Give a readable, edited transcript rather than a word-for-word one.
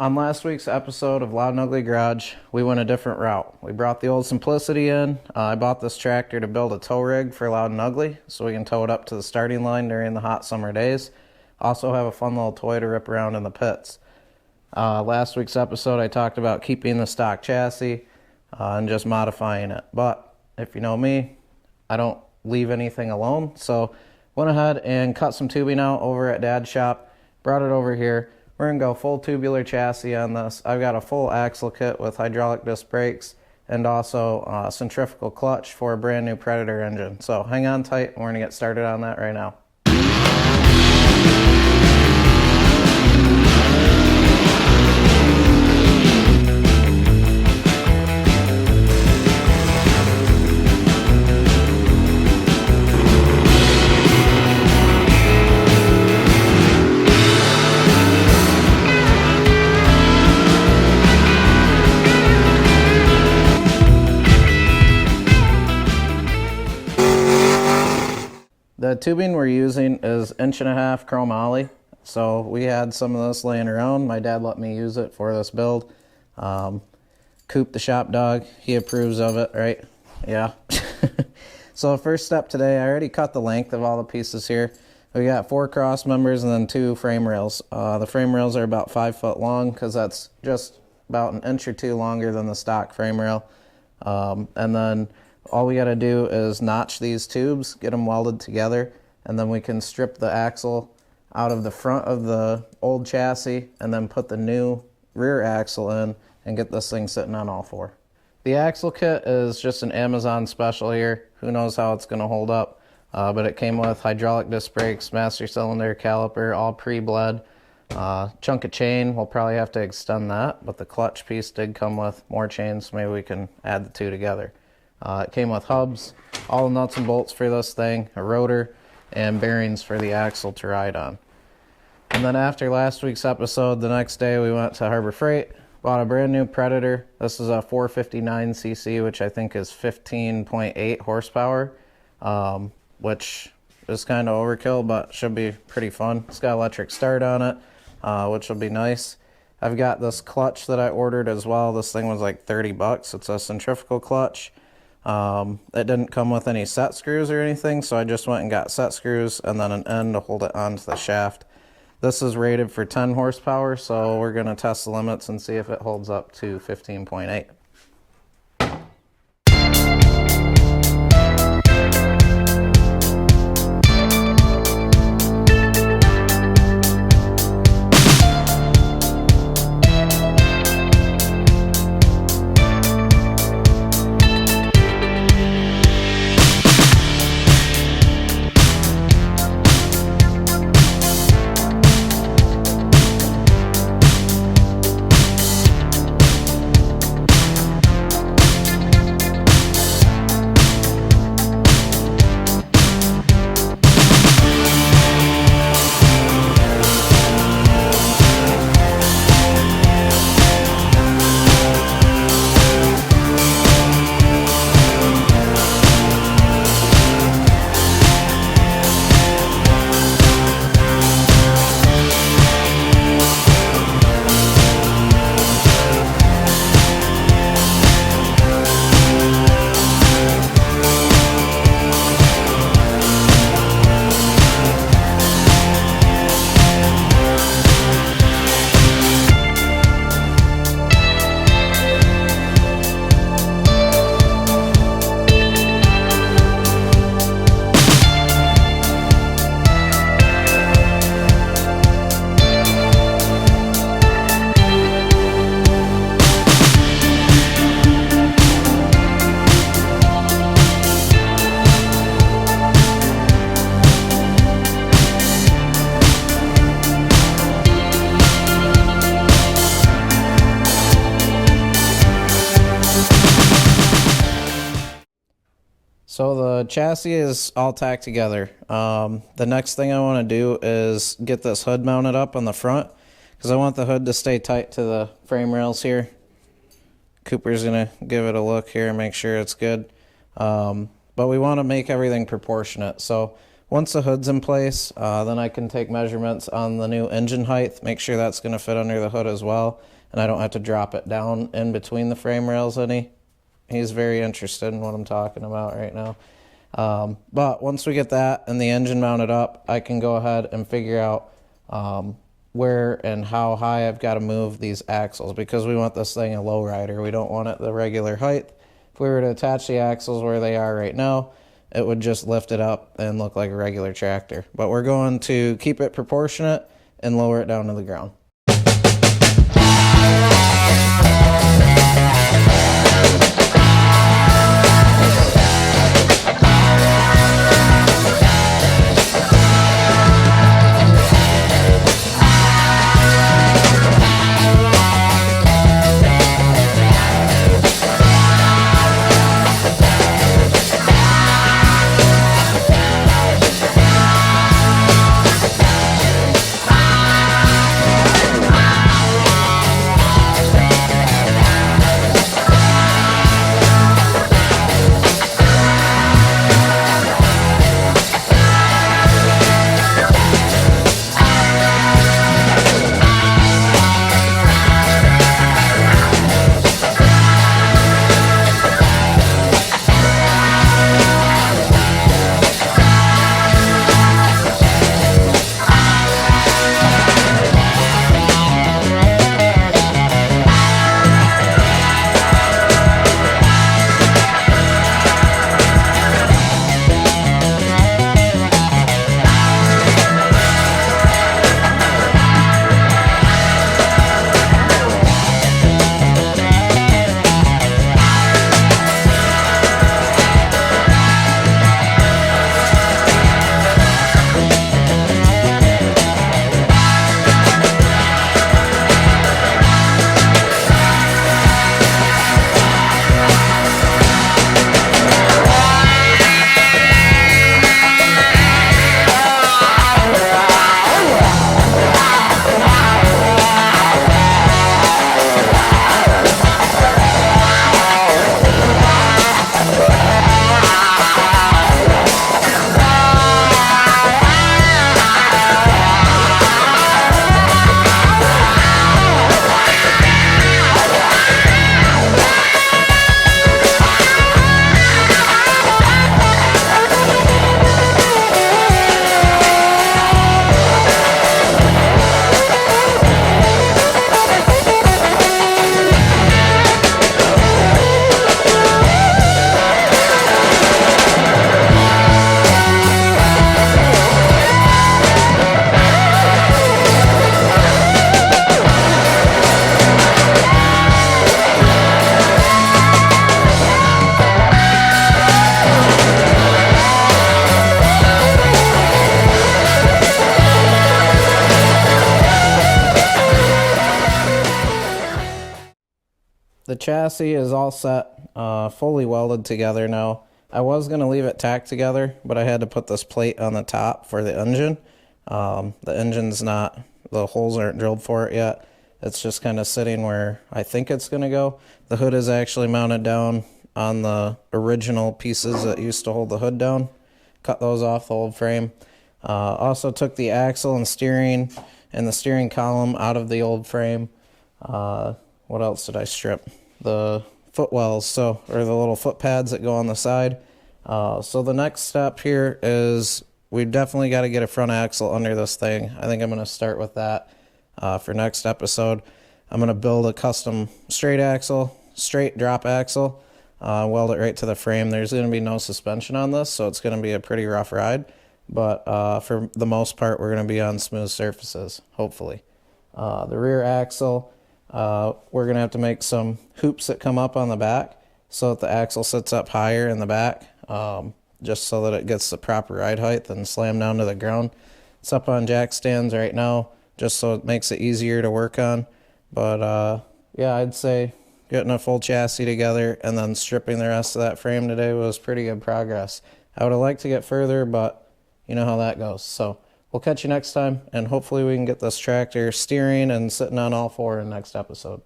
On last week's episode of Loud and Ugly Garage, we went a different route. We brought the old Simplicity in. I bought this tractor to build a tow rig for Loud and Ugly so we can tow it up to the starting line during the hot summer days. Also have a fun little toy to rip around in the pits. Last week's episode I talked about keeping the stock chassis and just modifying it. But if you know me, I don't leave anything alone. So went ahead and cut some tubing out over at Dad's shop, brought it over here. We're going to go full tubular chassis on this. I've got a full axle kit with hydraulic disc brakes and also a centrifugal clutch for a brand new Predator engine. So hang on tight, and we're going to get started on that right now. The tubing we're using is 1.5 inch chrome ollie. So we had some of this laying around. My dad let me use it for this build. Coop the shop dog, he approves of it, right? Yeah. So first step today, I already cut the length of all the pieces here. We got 4 cross members and then 2 frame rails. The frame rails are about 5 foot long because that's just about 1 inch or 2 longer than the stock frame rail. And then all we got to do is notch these tubes, get them welded together, and then we can strip the axle out of the front of the old chassis and then put the new rear axle in and get this thing sitting on all 4. The axle kit is just an Amazon special here. Who knows how it's going to hold up, but it came with hydraulic disc brakes, master cylinder, caliper, all pre-bled. Chunk of chain, we'll probably have to extend that, but the clutch piece did come with more chains, so maybe we can add the two together. It came with hubs, all the nuts and bolts for this thing, a rotor, and bearings for the axle to ride on. And then after last week's episode, the next day we went to Harbor Freight, bought a brand new Predator. This is a 459cc, which I think is 15.8 horsepower, which is kind of overkill, but should be pretty fun. It's got electric start on it, which will be nice. I've got this clutch that I ordered as well. This thing was like 30 bucks. It's a centrifugal clutch. It didn't come with any set screws or anything, so I just went and got set screws and then an end to hold it onto the shaft. This is rated for 10 horsepower, so we're going to test the limits and see if it holds up to 15.8. So the chassis is all tacked together. The next thing I want to do is get this hood mounted up on the front because I want the hood to stay tight to the frame rails here. Cooper's going to give it a look here and make sure it's good. But we want to make everything proportionate. So Once the hood's in place, then I can take measurements on the new engine height, make sure that's going to fit under the hood as well, and I don't have to drop it down in between the frame rails any. He's very interested in what I'm talking about right now. But once we get that and the engine mounted up, I can go ahead and figure out where and how high I've got to move these axles, because we want this thing a low rider. We don't want it the regular height. If we were to attach the axles where they are right now, it would just lift it up and look like a regular tractor. But we're going to keep it proportionate and lower it down to the ground. The chassis is all set, fully welded together now. I was going to leave it tacked together, but I had to put this plate on the top for the engine. The engine's not, the holes aren't drilled for it yet. It's just kind of sitting where I think it's going to go. The hood is actually mounted down on the original pieces that used to hold the hood down. Cut those off the old frame. Also took the axle and the steering column out of the old frame. What else did I strip? The footwells, or the little foot pads that go on the side. So the next step here is we definitely got to get a front axle under this thing. I think I'm going to start with that for next episode. I'm going to build a custom straight drop axle, weld it right to the frame. There's going to be no suspension on this, so it's going to be a pretty rough ride. But for the most part, we're going to be on smooth surfaces, hopefully. The rear axle, we're going to have to make some hoops that come up on the back so that the axle sits up higher in the back, just so that it gets the proper ride height and slam down to the ground. It's up on jack stands right now, just so it makes it easier to work on. But yeah, I'd say getting a full chassis together and then stripping the rest of that frame today was pretty good progress. I would have liked to get further, but you know how that goes. So we'll catch you next time, and hopefully we can get this tractor steering and sitting on all four in the next episode.